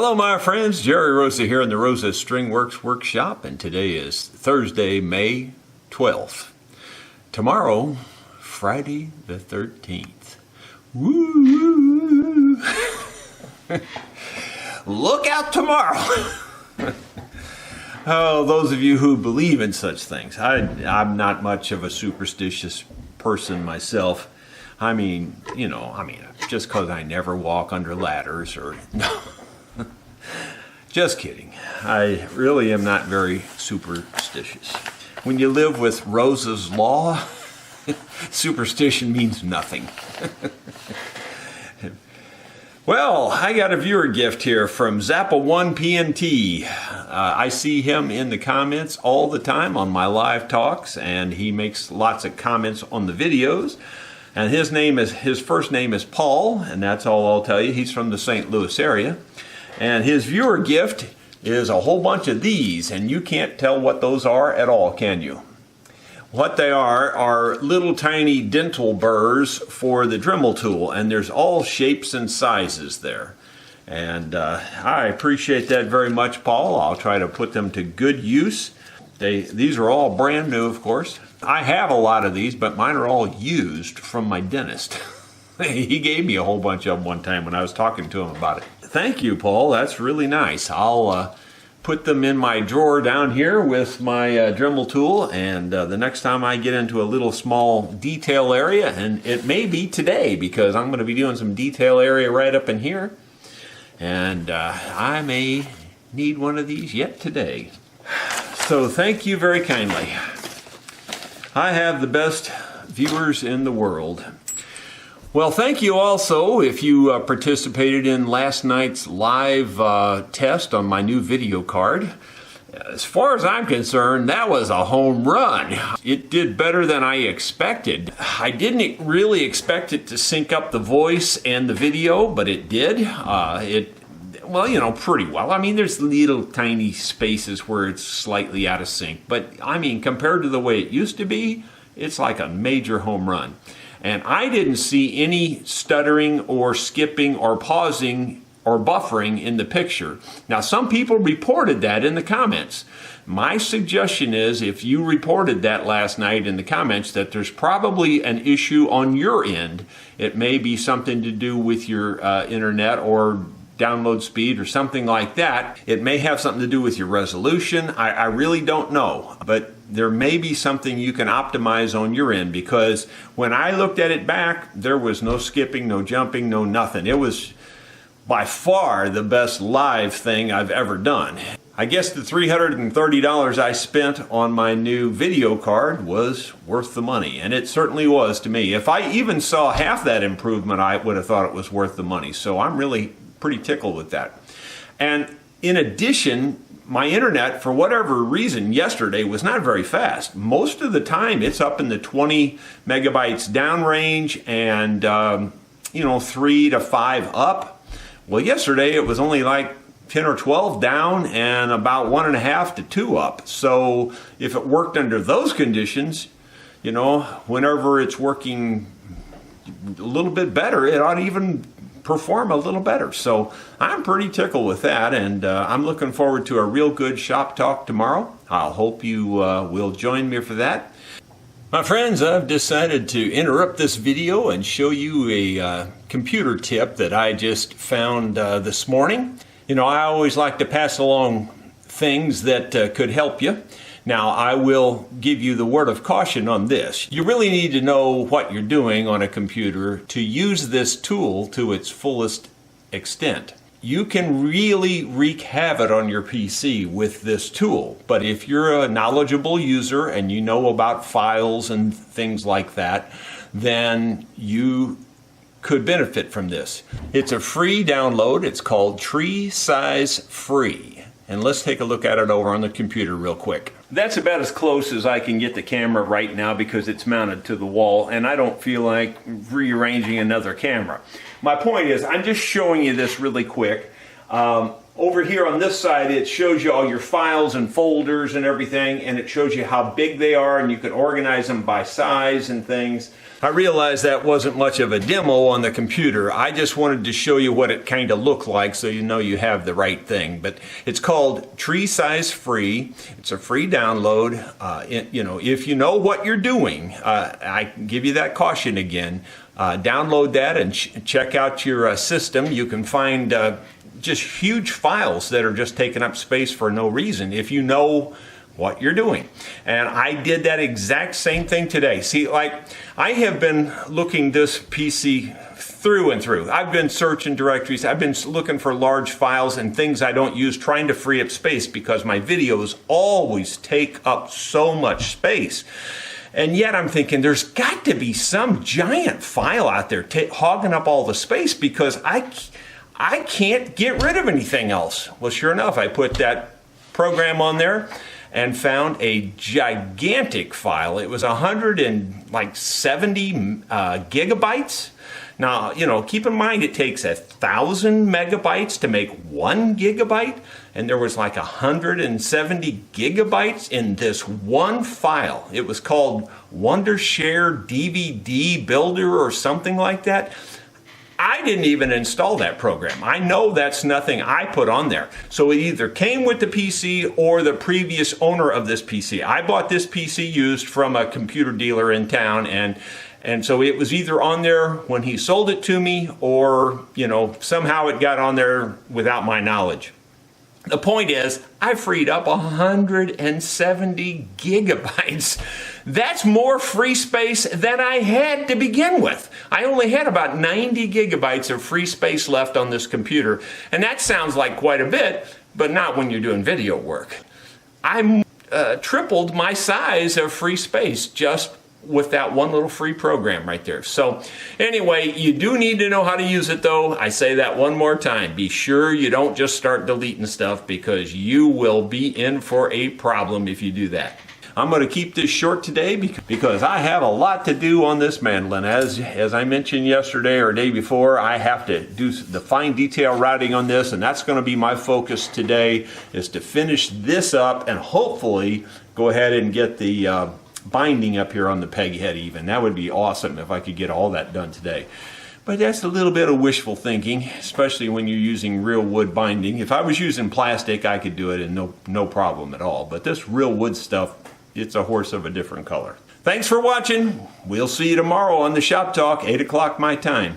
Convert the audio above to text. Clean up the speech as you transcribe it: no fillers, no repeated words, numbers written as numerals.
Hello my friends, Jerry Rosa here in the Rosa Stringworks Workshop, and today is Thursday, May 12th. Tomorrow, Friday the 13th. Woo! Look out tomorrow! Oh, those of you who believe in such things. I'm not much of a superstitious person myself. I mean, just because I never walk under ladders or... No. Just kidding. I really am not very superstitious. When you live with Rosa's Law, superstition means nothing. Well, I got a viewer gift here from Zappa1PNT. I see him in the comments all the time on my live talks, and he makes lots of comments on the videos. And his first name is Paul, and that's all I'll tell you. He's from the St. Louis area. And his viewer gift is a whole bunch of these, and you can't tell what those are at all, can you? What they are little tiny dental burrs for the Dremel tool, and there's all shapes and sizes there. And I appreciate that very much, Paul. I'll try to put them to good use. These are all brand new, of course. I have a lot of these, but mine are all used from my dentist. He gave me a whole bunch of them one time when I was talking to him about it. Thank you, Paul. That's really nice. I'll put them in my drawer down here with my Dremel tool, and the next time I get into a little small detail area, and it may be today because I'm going to be doing some detail area right up in here, and I may need one of these yet today. So thank you very kindly. I have the best viewers in the world. Well, thank you also if you participated in last night's live test on my new video card. As far as I'm concerned, that was a home run. It did better than I expected. I didn't really expect it to sync up the voice and the video, but it did. Well, pretty well. I mean, there's little tiny spaces where it's slightly out of sync, but I mean, compared to the way it used to be, it's like a major home run. And I didn't see any stuttering or skipping or pausing or buffering in the picture. Now, some people reported that in the comments. My suggestion is if you reported that last night in the comments that there's probably an issue on your end. It may be something to do with your internet or download speed or something like that. It may have something to do with your resolution. I really don't know, but there may be something you can optimize on your end, because when I looked at it back, there was no skipping, no jumping, no nothing. It was by far the best live thing I've ever done. I guess the $330 I spent on my new video card was worth the money, and it certainly was to me. If I even saw half that improvement, I would have thought it was worth the money. So I'm really pretty tickled with that. And in addition, my internet, for whatever reason, yesterday was not very fast. Most of the time, it's up in the 20 megabytes downrange and, 3 to 5 up. Well, yesterday it was only like 10 or 12 down and about 1.5 to 2 up. So if it worked under those conditions, whenever it's working a little bit better, it ought to even perform a little better. So I'm pretty tickled with that, and I'm looking forward to a real good shop talk tomorrow. I hope you will join me for that. My friends, I've decided to interrupt this video and show you a computer tip that I just found this morning. I always like to pass along things that could help you. Now, I will give you the word of caution on this. You really need to know what you're doing on a computer to use this tool to its fullest extent. You can really wreak havoc on your PC with this tool, but if you're a knowledgeable user and you know about files and things like that, then you could benefit from this. It's a free download. It's called Tree Size Free. And let's take a look at it over on the computer real quick. That's about as close as I can get the camera right now because it's mounted to the wall and I don't feel like rearranging another camera. My point is, I'm just showing you this really quick. Over here on this side, it shows you all your files and folders and everything, and it shows you how big they are, and you can organize them by size and things. I realized that wasn't much of a demo on the computer. I just wanted to show you what it kind of looked like so you know you have the right thing. But it's called Tree Size Free. It's a free download. If you know what you're doing, I give you that caution again. Download that and check out your system. You can find just huge files that are just taking up space for no reason if you know what you're doing. And I did that exact same thing today. See, like, I have been looking this PC through and through. I've been searching directories. I've been looking for large files and things I don't use, trying to free up space because my videos always take up so much space. And yet I'm thinking there's got to be some giant file out there hogging up all the space because I can't get rid of anything else. Well, sure enough, I put that program on there and found a gigantic file. It was 170 gigabytes. Now, keep in mind it takes 1,000 megabytes to make 1 gigabyte, and there was like 170 gigabytes in this one file. It was called Wondershare DVD Builder or something like that. I didn't even install that program. I know that's nothing I put on there. So it either came with the PC or the previous owner of this PC. I bought this PC used from a computer dealer in town, and so it was either on there when he sold it to me or, somehow it got on there without my knowledge. The point is, I freed up 170 gigabytes. That's more free space than I had to begin with. I only had about 90 gigabytes of free space left on this computer, and that sounds like quite a bit, but not when you're doing video work. I tripled my size of free space just with that one little free program right there. So anyway, you do need to know how to use it though. I say that one more time. Be sure you don't just start deleting stuff because you will be in for a problem if you do that. I'm going to keep this short today because I have a lot to do on this mandolin. As I mentioned yesterday or day before, I have to do the fine detail routing on this, and that's going to be my focus today, is to finish this up and hopefully go ahead and get the binding up here on the peg head even. That would be awesome if I could get all that done today. But that's a little bit of wishful thinking, especially when you're using real wood binding. If I was using plastic, I could do it and no problem at all. But this real wood stuff, it's a horse of a different color. Thanks for watching. We'll see you tomorrow on the Shop Talk, 8 o'clock my time.